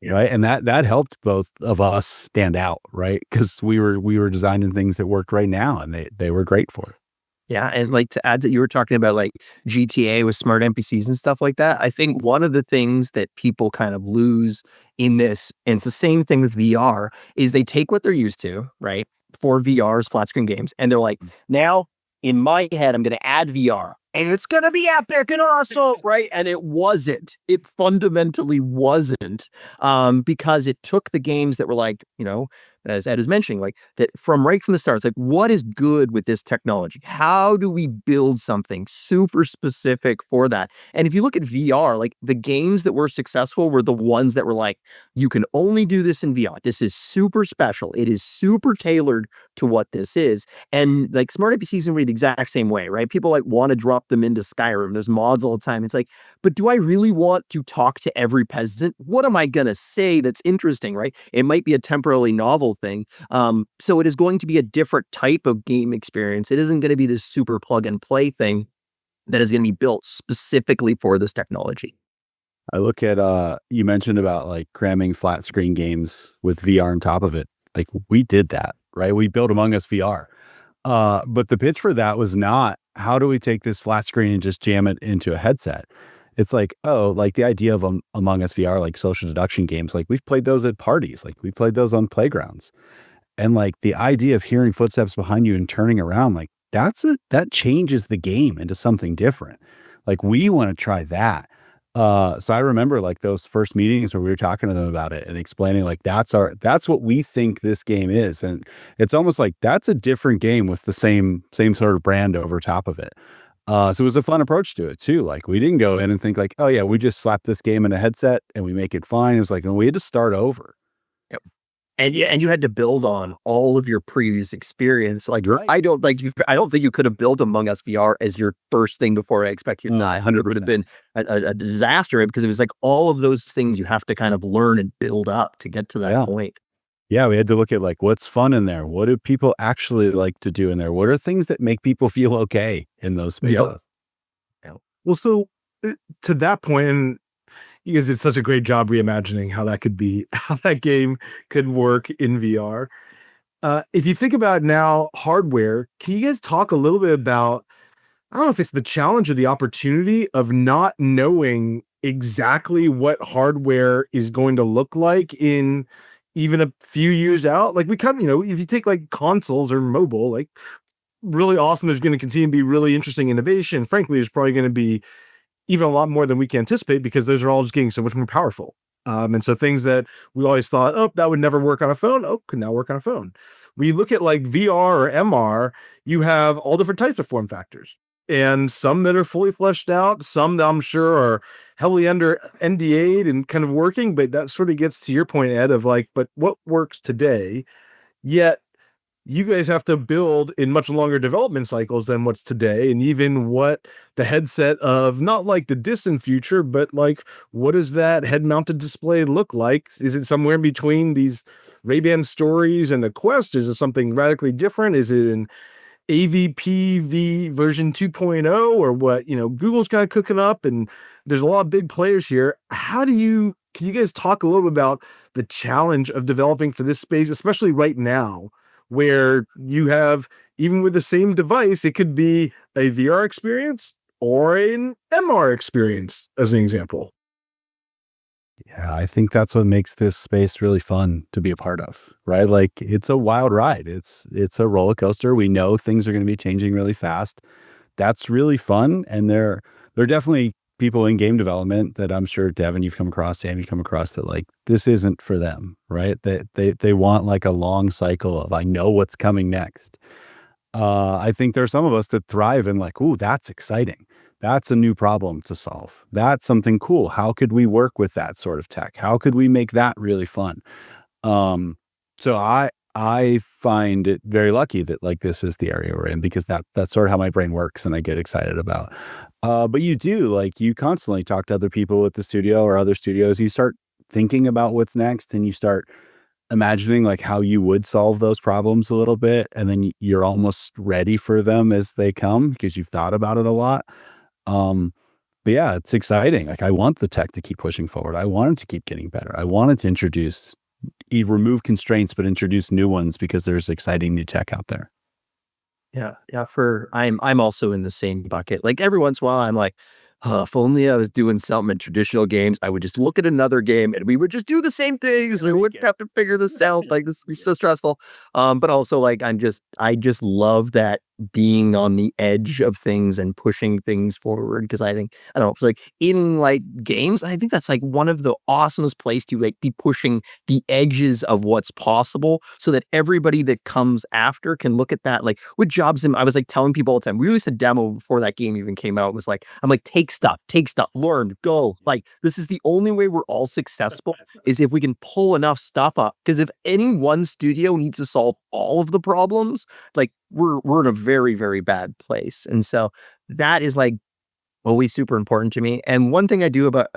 Yeah. Right. And that helped both of us stand out, right? Because we were designing things that worked right now and they were great for it. Yeah, and like to add that you were talking about like GTA with smart NPCs and stuff like that. I think one of the things that people kind of lose in this, and it's the same thing with VR, is they take what they're used to, right? For VRs, flat screen games, and they're like, now in my head, I'm gonna add VR. And it's gonna be epic and awesome, right? And it wasn't. It fundamentally wasn't. Because it took the games that were like, as Ed is mentioning, like that right from the start, it's like, what is good with this technology? How do we build something super specific for that? And if you look at VR, like the games that were successful were the ones that were like, you can only do this in VR. This is super special. It is super tailored to what this is. And like smart NPCs can be the exact same way, right? People like want to drop them into Skyrim. There's mods all the time. It's like, but do I really want to talk to every peasant? What am I going to say that's interesting, right? It might be a temporarily novel thing. So it is going to be a different type of game experience. It isn't going to be this super plug and play thing that is going to be built specifically for this technology. I look at you mentioned about like cramming flat screen games with VR on top of it. Like we did that, right? We built Among Us VR. But the pitch for that was not how do we take this flat screen and just jam it into a headset? It's like, oh, like the idea of Among Us VR, like social deduction games, like we've played those at parties, like we played those on playgrounds. And like the idea of hearing footsteps behind you and turning around, like that changes the game into something different. Like we want to try that. So I remember like those first meetings where we were talking to them about it and explaining like that's what we think this game is. And it's almost like that's a different game with the same sort of brand over top of it. So it was a fun approach to it too. Like we didn't go in and think like, oh yeah, we just slap this game in a headset and we make it fine. It was like, no, we had to start over. Yep. And you had to build on all of your previous experience. Like Right. I don't think you could have built Among Us VR as your first thing before I expect you. No, 100 would have been a disaster because it was like all of those things you have to kind of learn and build up to get to that Yeah. point. Yeah, we had to look at like what's fun in there. What do people actually like to do in there? What are things that make people feel okay in those spaces? Well, so to that point, and you guys did such a great job reimagining how that could be, how that game could work in VR. If you think about now hardware, can you guys talk a little bit about, I don't know if it's the challenge or the opportunity of not knowing exactly what hardware is going to look like in even a few years out? Like we come, if you take like consoles or mobile, like really awesome, there's going to continue to be really interesting innovation. Frankly, there's probably going to be even a lot more than we can anticipate because those are all just getting so much more powerful. And so things that we always thought, oh, that would never work on a phone, oh, could now work on a phone. When you look at like VR or MR, you have all different types of form factors and some that are fully fleshed out, some that I'm sure are heavily under NDA'd and kind of working, but that sort of gets to your point, Ed, of like, but what works today? Yet you guys have to build in much longer development cycles than what's today, and even what the headset of not like the distant future, but like what does that head-mounted display look like? Is it somewhere in between these Ray-Ban stories and the Quest? Is it something radically different? Is it an AVPV version 2.0 or what? Google's kind of cooking up, and there's a lot of big players here. Can you guys talk a little bit about the challenge of developing for this space, especially right now, where you have, even with the same device, it could be a VR experience or an MR experience, as an example. Yeah, I think that's what makes this space really fun to be a part of, right? Like it's a wild ride. It's a roller coaster. We know things are going to be changing really fast. That's really fun. And there are definitely people in game development that I'm sure, Devin, you've come across, Sam, you've come across, that like this isn't for them, right? They want like a long cycle of I know what's coming next. I think there's some of us that thrive in like, ooh, that's exciting. That's a new problem to solve. That's something cool. How could we work with that sort of tech? How could we make that really fun? So I find it very lucky that like this is the area we're in because that's sort of how my brain works and I get excited about. But you constantly talk to other people at the studio or other studios. You start thinking about what's next and you start imagining like how you would solve those problems a little bit. And then you're almost ready for them as they come because you've thought about it a lot. But yeah, it's exciting. Like I want the tech to keep pushing forward. I want it to keep getting better. I wanted to remove constraints, but introduce new ones because there's exciting new tech out there. Yeah. I'm also in the same bucket. Like every once in a while, I'm like, If only I was doing something in traditional games, I would just look at another game and we would just do the same things. We wouldn't have to figure this out. Like this is so stressful. But also like I just love that being on the edge of things and pushing things forward. Because I think I don't know, it's like in like games, I think that's like one of the awesomest place to like be pushing the edges of what's possible so that everybody that comes after can look at that. Like with Jobs, I was like telling people all the time, we released a demo before that game even came out. It was like, I'm like, take stuff, learn, go. Like, this is the only way we're all successful is if we can pull enough stuff up. Because if any one studio needs to solve all of the problems, like we're in a very, very bad place. And so that is like always super important to me. And one thing I do about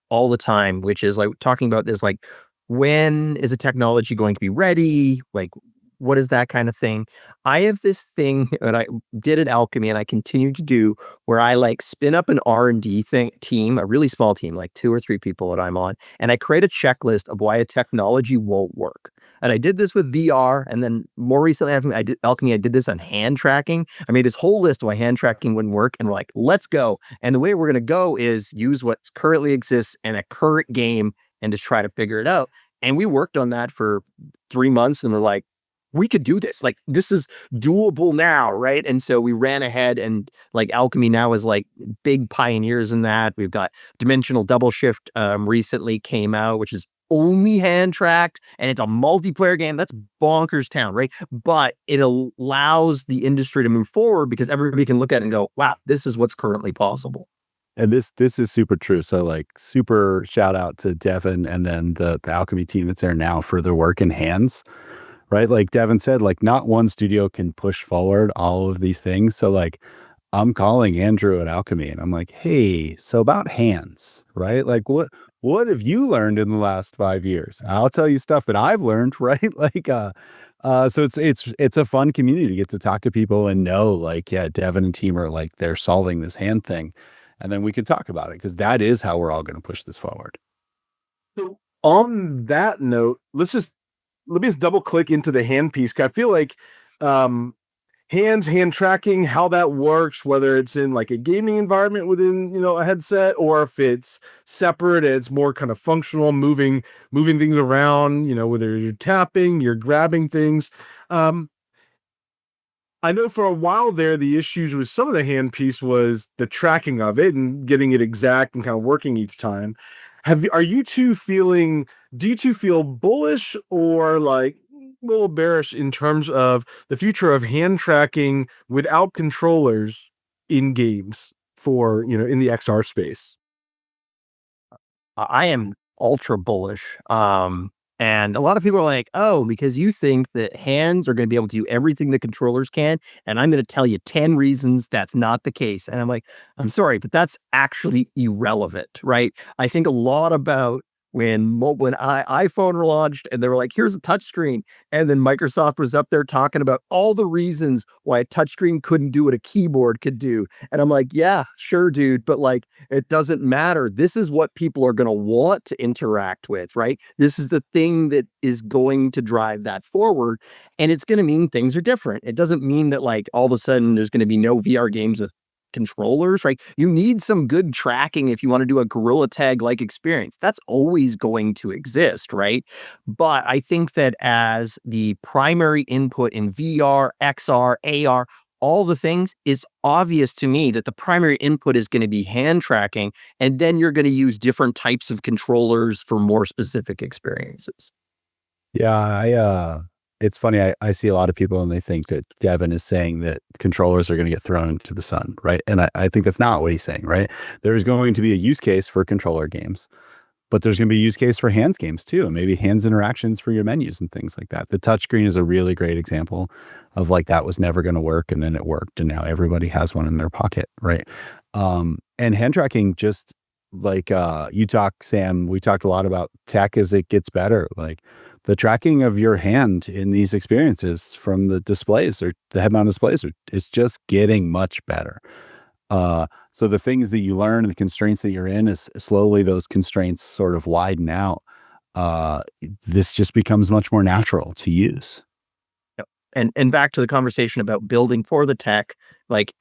all the time, which is like talking about this, like when is a technology going to be ready? Like, what is that kind of thing? I have this thing that I did at Alchemy and I continue to do where I like spin up an R&D team, a really small team, like 2 or 3 people that I'm on, and I create a checklist of why a technology won't work. And I did this with VR, and then more recently, I did Alchemy. I did this on hand tracking. I made this whole list of why hand tracking wouldn't work, and we're like, let's go. And the way we're going to go is use what currently exists in a current game and just try to figure it out. And we worked on that for 3 months, and we're like, we could do this. Like, this is doable now, right? And so we ran ahead, and like Alchemy now is like big pioneers in that. We've got Dimensional Double Shift recently came out, which is only hand tracked, and it's a multiplayer game. That's bonkers town, right? But it allows the industry to move forward because everybody can look at it and go, wow, this is what's currently possible. And this is super true. So like super shout out to Devin and then the Alchemy team that's there now for their work in hands, right? Like Devin said, like not one studio can push forward all of these things. So like I'm calling Andrew at Alchemy and I'm like, hey, so about hands, right? Like what have you learned in the last 5 years? I'll tell you stuff that I've learned, right? Like so it's a fun community to get to talk to people and know like, yeah, Devin and team are like they're solving this hand thing. And then we can talk about it because that is how we're all going to push this forward. So on that note, let me just double click into the hand piece. 'Cause I feel like um, hand tracking, how that works, whether it's in like a gaming environment within, a headset, or if it's separate, it's more kind of functional, moving things around, whether you're tapping, you're grabbing things. Um, I know for a while there, the issues with some of the hand piece was the tracking of it and getting it exact and kind of working each time. Are you two feeling, do you two feel bullish or like a little bearish in terms of the future of hand tracking without controllers in games for, in the XR space? I am ultra bullish. And a lot of people are like, oh, because you think that hands are going to be able to do everything the controllers can. And I'm going to tell you 10 reasons that's not the case. And I'm like, I'm sorry, but that's actually irrelevant, right? I think a lot about when iPhone launched and they were like, here's a touchscreen. And then Microsoft was up there talking about all the reasons why a touchscreen couldn't do what a keyboard could do. And I'm like, yeah, sure, dude. But like, it doesn't matter. This is what people are going to want to interact with, right? This is the thing that is going to drive that forward. And it's going to mean things are different. It doesn't mean that like all of a sudden there's going to be no VR games with controllers, right? You need some good tracking if you want to do a gorilla tag like experience. That's always going to exist, right? But I think that as the primary input in VR, XR, AR, all the things, it's obvious to me that the primary input is going to be hand tracking, and then you're going to use different types of controllers for more specific experiences. Yeah, it's funny. I see a lot of people and they think that Devin is saying that controllers are going to get thrown into the sun, right? And I think that's not what he's saying, right? There's going to be a use case for controller games, but there's going to be a use case for hands games too, and maybe hands interactions for your menus and things like that. The touchscreen is a really great example of like that was never going to work, and then it worked, and now everybody has one in their pocket, right? And hand tracking, just like Sam, we talked a lot about tech as it gets better. Like the tracking of your hand in these experiences from the displays or the head-mounted displays is just getting much better. So the things that you learn and the constraints that you're in is slowly those constraints sort of widen out. This just becomes much more natural to use. Yep. And back to the conversation about building for the tech, like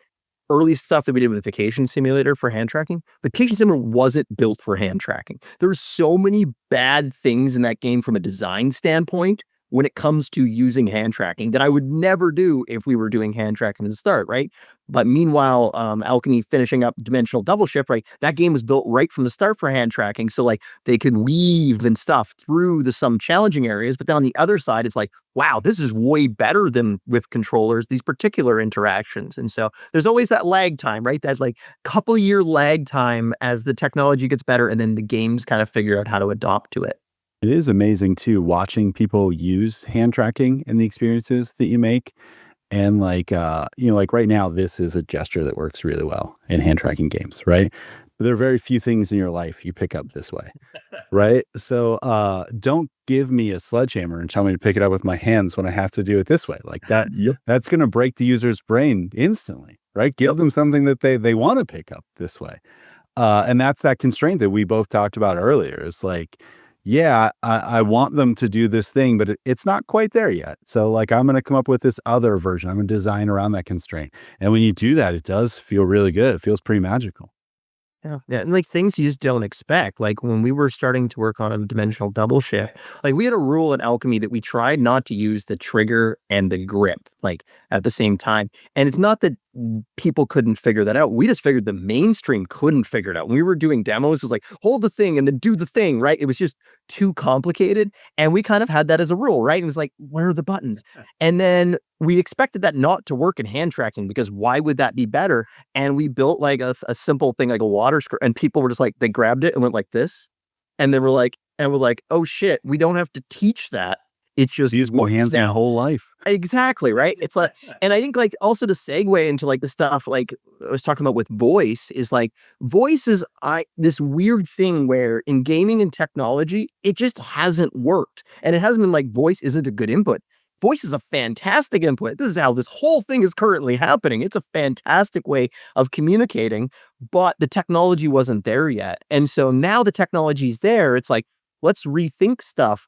early stuff that we did with Vacation Simulator for hand tracking. Vacation Simulator wasn't built for hand tracking. There's so many bad things in that game from a design standpoint when it comes to using hand tracking that I would never do if we were doing hand tracking at the start, right? But meanwhile, Alchemy finishing up Dimensional Double Shift, right? That game was built right from the start for hand tracking. So like they could weave and stuff through some challenging areas. But then on the other side, it's like, wow, this is way better than with controllers, these particular interactions. And so there's always that lag time, right? That like couple year lag time as the technology gets better and then the games kind of figure out how to adopt to it. It is amazing too, watching people use hand tracking and the experiences that you make. And like, like right now, this is a gesture that works really well in hand tracking games, right? But there are very few things in your life you pick up this way, right? So don't give me a sledgehammer and tell me to pick it up with my hands when I have to do it this way. Like that, that's going to break the user's brain instantly, right? Give them something that they want to pick up this way. And that's that constraint that we both talked about earlier. It's like, yeah, I want them to do this thing, but it's not quite there yet. So like, I'm going to come up with this other version. I'm going to design around that constraint. And when you do that, it does feel really good. It feels pretty magical. Yeah. And like things you just don't expect. Like when we were starting to work on a Dimensional Double Shift, like we had a rule at Alchemy that we tried not to use the trigger and the grip like at the same time. And it's not that people couldn't figure that out. We just figured the mainstream couldn't figure it out. When we were doing demos, it was like, hold the thing and then do the thing, right? It was just too complicated. And we kind of had that as a rule, right? It was like, where are the buttons? And then we expected that not to work in hand tracking because why would that be better? And we built like a simple thing, like a water screw, and people were just like, they grabbed it and went like this. And they were like, oh shit, we don't have to teach that. It's just use my hands my whole life. Exactly. Right. It's like, and I think like also to segue into like the stuff like I was talking about with voice is like voice is this weird thing where in gaming and technology, it just hasn't worked. And it hasn't been like voice isn't a good input. Voice is a fantastic input. This is how this whole thing is currently happening. It's a fantastic way of communicating, but the technology wasn't there yet. And so now the technology's there. It's like, let's rethink stuff.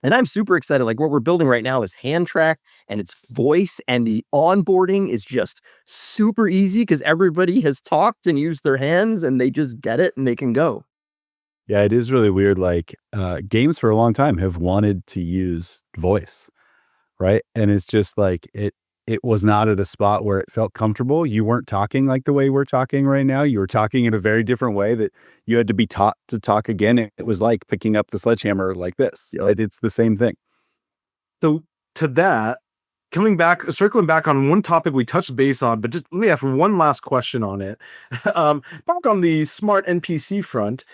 And I'm super excited. Like what we're building right now is hand track and it's voice and the onboarding is just super easy because everybody has talked and used their hands and they just get it and they can go. Yeah, it is really weird. Like games for a long time have wanted to use voice, right? And it's just like it was not at a spot where it felt comfortable. You weren't talking like the way we're talking right now. You were talking in a very different way that you had to be taught to talk again. It was like picking up the sledgehammer like this. It's the same thing. So to that, circling back on one topic we touched base on, but just let me ask one last question on it. Back on the smart NPC front,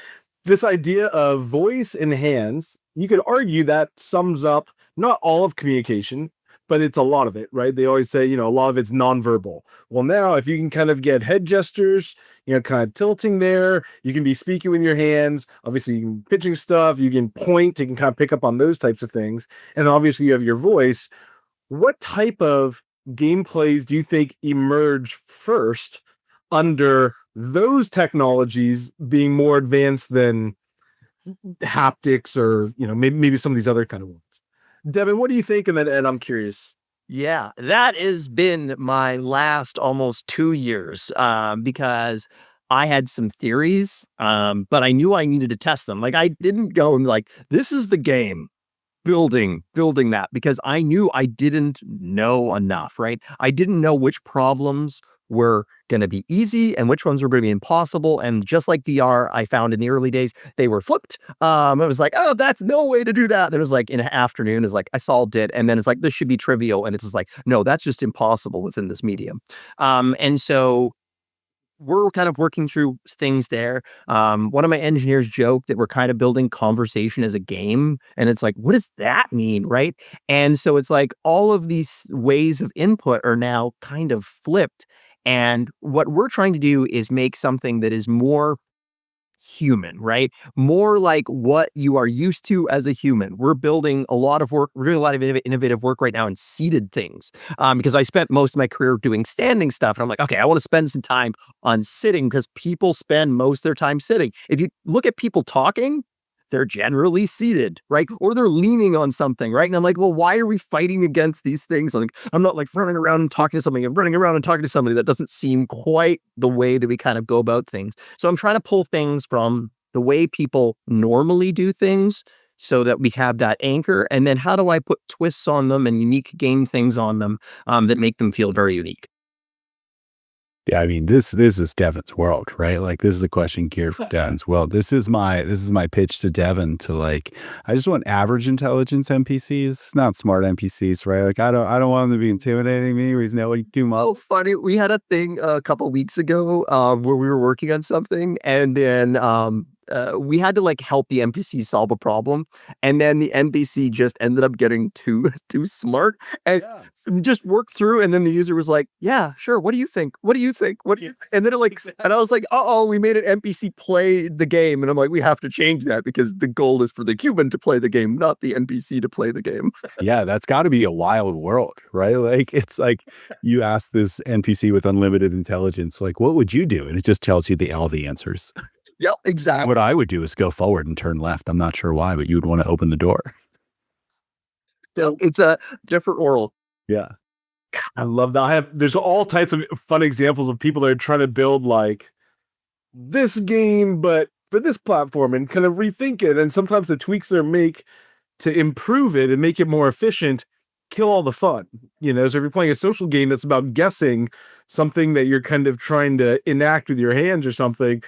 this idea of voice and hands, you could argue that sums up not all of communication, but it's a lot of it, right? They always say, a lot of it's nonverbal. Well, now if you can kind of get head gestures, kind of tilting there, you can be speaking with your hands. Obviously, you can pitching stuff, you can point, you can kind of pick up on those types of things. And obviously you have your voice. What type of gameplays do you think emerge first under those technologies being more advanced than haptics or, maybe some of these other kind of ones? Devin, what do you think? And then I'm curious. Yeah, that has been my last almost 2 years because I had some theories, but I knew I needed to test them. Like I didn't go and like, this is the game. Building that because I knew I didn't know enough, right? I didn't know which problems were going to be easy and which ones were going to be impossible. And just like VR, I found in the early days, they were flipped. It was like, oh, that's no way to do that. There was like in an afternoon is like, I solved it. And then it's like, this should be trivial. And it's just like, no, that's just impossible within this medium. And so we're kind of working through things there. One of my engineers joked that we're kind of building conversation as a game. And it's like, what does that mean? Right. And so it's like all of these ways of input are now kind of flipped. And what we're trying to do is make something that is more human, right? More like what you are used to as a human. We're building a lot of work, we're doing a lot of innovative work right now in seated things. Because I spent most of my career doing standing stuff. And I'm like, okay, I want to spend some time on sitting because people spend most of their time sitting. If you look at people talking, they're generally seated, right? Or they're leaning on something, right? And I'm like, well, why are we fighting against these things? Like, I'm not like running around and talking to somebody. I'm running around and talking to somebody. That doesn't seem quite the way that we kind of go about things. So I'm trying to pull things from the way people normally do things so that we have that anchor. And then how do I put twists on them and unique game things on them that make them feel very unique? Yeah, I mean, this is Devin's world, right? Like, this is a question geared for Devin's world. This is my pitch to Devin to like, I just want average intelligence NPCs, not smart NPCs, right? Like, I don't want them to be intimidating me. He's knowing too much. Oh, funny. We had a thing a couple weeks ago where we were working on something, and then we had to like help the NPC solve a problem, and then the NPC just ended up getting too smart and just worked through. And then the user was like, "Yeah, sure. What do you think? What do you think? What do you?" And then and I was like, "Uh-oh, we made an NPC play the game," and I'm like, "We have to change that because the goal is for the human to play the game, not the NPC to play the game." Yeah, that's got to be a wild world, right? Like, it's like you ask this NPC with unlimited intelligence, like, what would you do? And it just tells you all the answers. Yep, exactly. What I would do is go forward and turn left. I'm not sure why, but you would want to open the door. So it's a different world. Yeah. I love that. There's all types of fun examples of people that are trying to build like this game, but for this platform and kind of rethink it. And sometimes the tweaks they make to improve it and make it more efficient kill all the fun. So if you're playing a social game that's about guessing something that you're kind of trying to enact with your hands or something,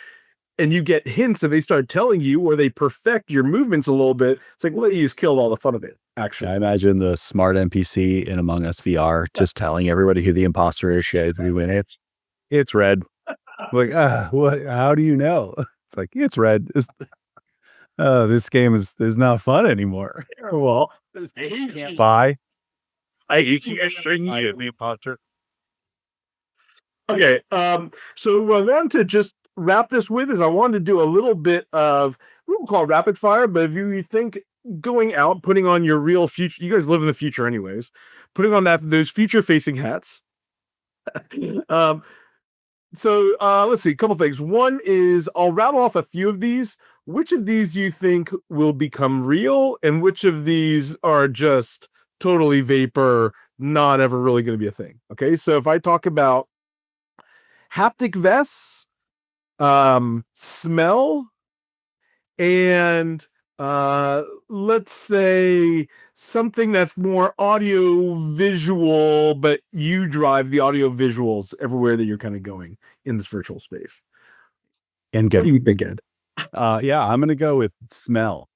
and you get hints and they start telling you or they perfect your movements a little bit, it's like, well, you just killed all the fun of it, actually. I imagine the smart NPC in Among Us VR just telling everybody who the imposter is. It's red. Like, what? How do you know? It's like, it's red. This game is not fun anymore. Well, Bye. you the imposter. Okay, so then to just wrap this with is I wanted to do a little bit of, we won't call it rapid fire, but if you think going out, putting on your real future, you guys live in the future anyways, putting on those future facing hats. So let's see, a couple things. One is I'll rattle off a few of these. Which of these do you think will become real, and which of these are just totally vapor, not ever really going to be a thing? Okay, so if I talk about haptic vests, smell, and let's say something that's more audio visual, but you drive the audio visuals everywhere that you're kind of going in this virtual space. And good. What do you think, Ed? Yeah, I'm gonna go with smell.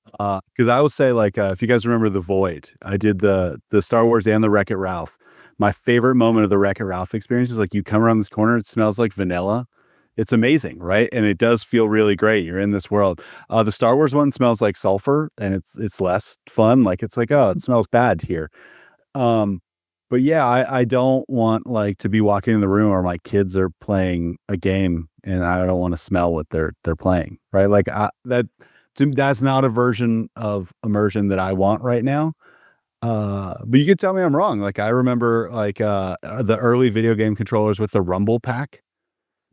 Because I will say, like, if you guys remember The Void, I did the Star Wars and the Wreck-It Ralph. My favorite moment of the Wreck-It Ralph experience is like you come around this corner, it smells like vanilla. It's amazing, right? And it does feel really great. You're in this world. The Star Wars one smells like sulfur, and it's less fun. Like, it's like, oh, it smells bad here. But yeah, I don't want like to be walking in the room where my kids are playing a game and I don't want to smell what they're playing, right? Like that's not a version of immersion that I want right now. But you could tell me I'm wrong. Like, I remember like the early video game controllers with the rumble pack.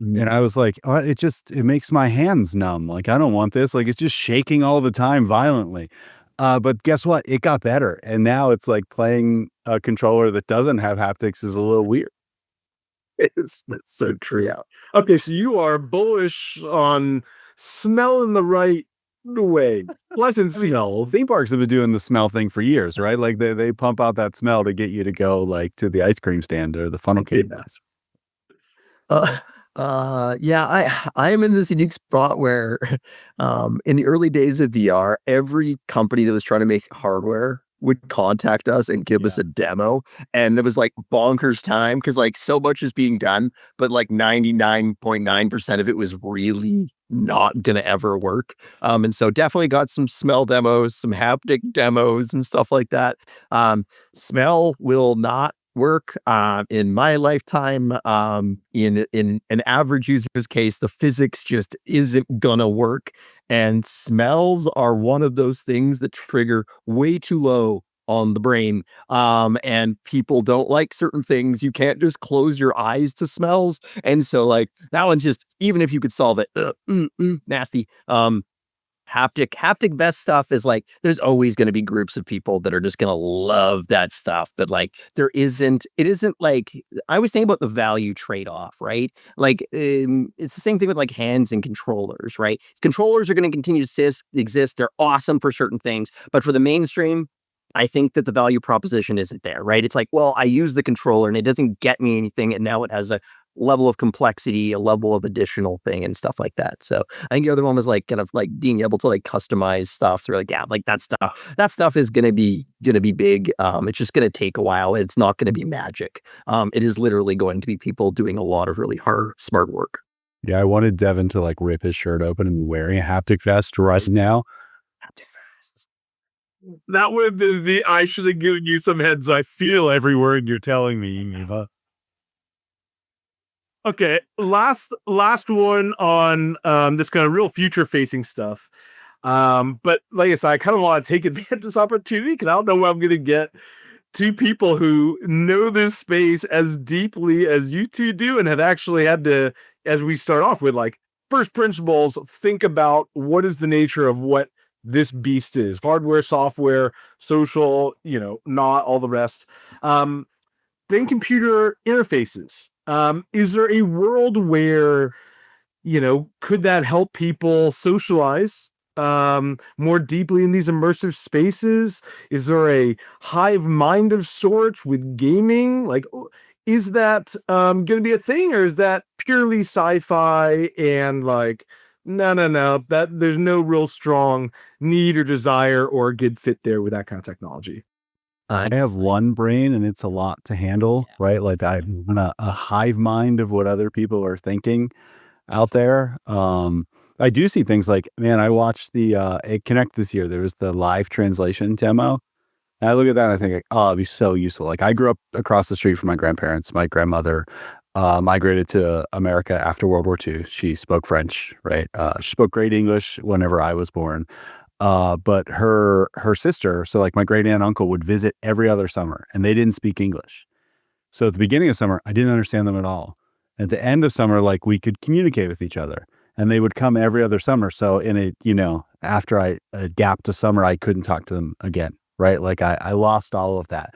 And I was like, oh, it makes my hands numb. Like, I don't want this. Like, it's just shaking all the time violently. But guess what? It got better. And now it's like playing a controller that doesn't have haptics is a little weird. It's so true. Yeah. Okay, so you are bullish on smell in the right way. Pleasant smell. Theme parks have been doing the smell thing for years, right? Like they pump out that smell to get you to go like to the ice cream stand or the funnel cake. Yeah, I am in this unique spot where in the early days of VR, every company that was trying to make hardware would contact us and give us a demo. And it was like bonkers time because like so much is being done, but like 99.9% of it was really not gonna ever work. And so definitely got some smell demos, some haptic demos and stuff like that. Smell will not work in my lifetime. In an average user's case, the physics just isn't gonna work. And smells are one of those things that trigger way too low on the brain. And people don't like certain things. You can't just close your eyes to smells. And so like that one just, even if you could solve it, nasty. haptic vest stuff is like, there's always going to be groups of people that are just going to love that stuff. But like, it isn't like, I was thinking about the value trade-off, right? Like, it's the same thing with like hands and controllers, right? Controllers are going to continue to exist. They're awesome for certain things, but for the mainstream, I think that the value proposition isn't there, right? It's like, well, I use the controller and it doesn't get me anything. And now it has a level of complexity, a level of additional thing and stuff like that. So I think the other one was like kind of like being able to like customize stuff. So like, yeah, like that stuff is gonna be big. It's just gonna take a while. It's not gonna be magic. It is literally going to be people doing a lot of really hard, smart work. Yeah, I wanted Devin to like rip his shirt open and be wearing a haptic vest right now. That would have been I should have given you some heads. I feel every word you're telling me, Eva. Okay, last one on this kind of real future facing stuff. But like I said, I kind of want to take advantage of this opportunity because I don't know where I'm going to get two people who know this space as deeply as you two do and have actually had to, as we start off with, like first principles, think about what is the nature of what this beast is: hardware, software, social, not all the rest. Then computer interfaces. Is there a world where, could that help people socialize more deeply in these immersive spaces? Is there a hive mind of sorts with gaming? Like, is that going to be a thing, or is that purely sci-fi and like, no, that there's no real strong need or desire or good fit there with that kind of technology? I have one brain and it's a lot to handle, right? Like I'm a hive mind of what other people are thinking out there. I do see things like, man, I watched the Connect this year. There was the live translation demo. And I look at that and I think, like, oh, it'd be so useful. Like I grew up across the street from my grandparents. My grandmother migrated to America after World War II. She spoke French, right? She spoke great English whenever I was born. But her sister, so like my great aunt and uncle would visit every other summer and they didn't speak English. So at the beginning of summer, I didn't understand them at all. At the end of summer, like we could communicate with each other and they would come every other summer. So in after a gap to summer, I couldn't talk to them again. Right. Like I lost all of that.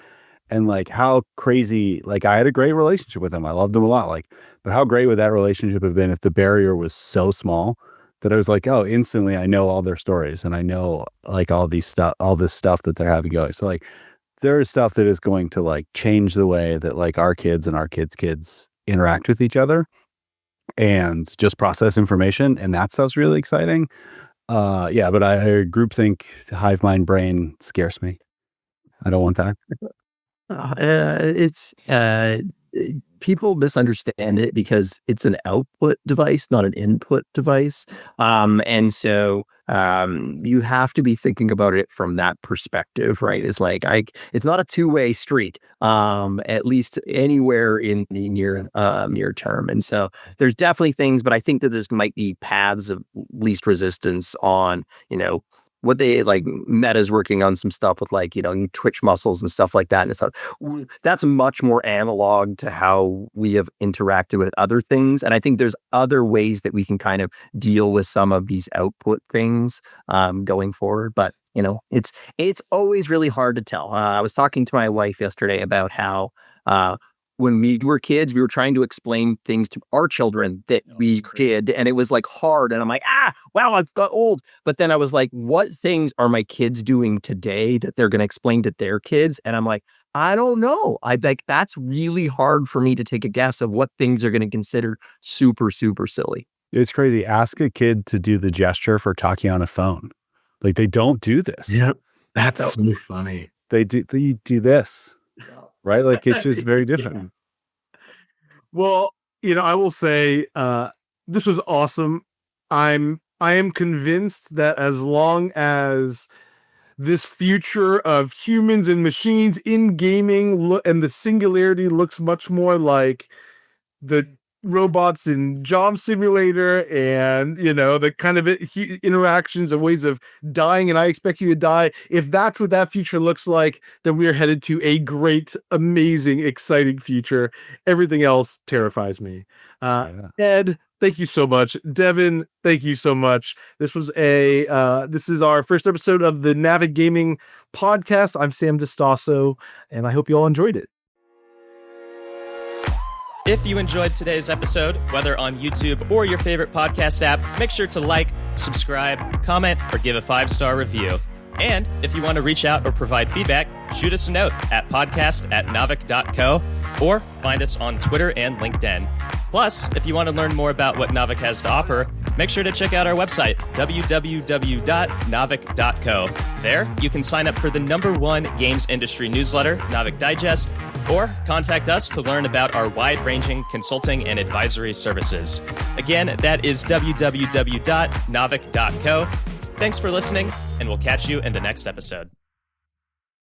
And like how crazy, like I had a great relationship with them. I loved them a lot. Like, but how great would that relationship have been if the barrier was so small that I was like, oh, instantly I know all their stories and I know like all this stuff that they're having going. So like there is stuff that is going to like change the way that like our kids and our kids interact with each other and just process information. And that stuff's really exciting. Yeah, but I groupthink, hive mind brain scares me. I don't want that. It's people misunderstand it because it's an output device, not an input device. And so you have to be thinking about it from that perspective, right? It's like it's not a two-way street, at least anywhere in the near term. And so there's definitely things, but I think that there's might be paths of least resistance on, what they like. Meta's working on some stuff with like, twitch muscles and stuff like that. And it's that's much more analog to how we have interacted with other things. And I think there's other ways that we can kind of deal with some of these output things going forward. But, it's always really hard to tell. I was talking to my wife yesterday about how when we were kids, we were trying to explain things to our children that we did. And it was like hard. And I'm like, wow, I've got old. But then I was like, what things are my kids doing today that they're going to explain to their kids? And I'm like, I don't know. I like, that's really hard for me to take a guess of what things are going to consider super, super silly. It's crazy. Ask a kid to do the gesture for talking on a phone. Like they don't do this. Yep. That's so funny. They do this. Right? Like it's just very different. Yeah. Well, I will say this was awesome. I am convinced that as long as this future of humans and machines in gaming and the singularity looks much more like the robots in Job Simulator and, the kind of interactions of ways of dying and I expect you to die. If that's what that future looks like, then we are headed to a great, amazing, exciting future. Everything else terrifies me. Ed, Thank you so much, Devin. Thank you so much. This is our first episode of the Navic Gaming podcast. I'm Sam Distaso, and I hope you all enjoyed it. If you enjoyed today's episode, whether on YouTube or your favorite podcast app, make sure to like, subscribe, comment, or give a 5-star review. And if you want to reach out or provide feedback, shoot us a note at podcast@navic.co or find us on Twitter and LinkedIn. Plus, if you want to learn more about what Navic has to offer, make sure to check out our website, www.navic.co. There, you can sign up for the #1 games industry newsletter, Navic Digest, or contact us to learn about our wide-ranging consulting and advisory services. Again, that is www.navic.co. Thanks for listening, and we'll catch you in the next episode.